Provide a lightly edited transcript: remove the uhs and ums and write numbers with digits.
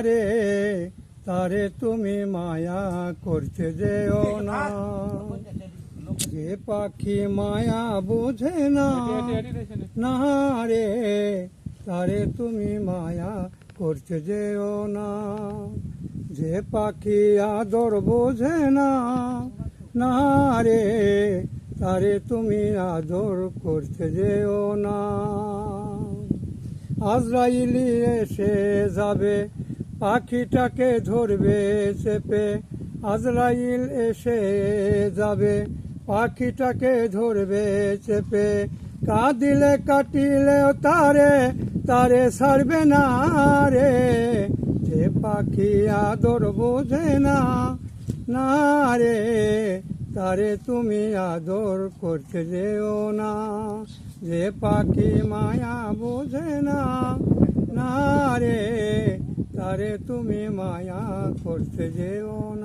রে তারে তুমি মায়া করতে যেও না, যে পাখি মায়া বোঝে না, না রে তারে তুমি মায়া করতে যেও না, যে পাখি আদর বোঝে না, না রে তারে তুমি আদর করতে যেও না। আজরাইলি এসে যাবে পাখিটাকে ধরবে চেপে, আজরাইল এসে যাবে পাখিটাকে ধরবে চেপে, কাঁদিলে কাটিলেও তারে তারে ছাড়বে না রে, যে পাখি আদর বোঝে না, না রে তারে তুমি আদর করতে যেও না, যে পাখি মায়া বোঝে না, না রে তারে তুমি মায়া করতে যেও না।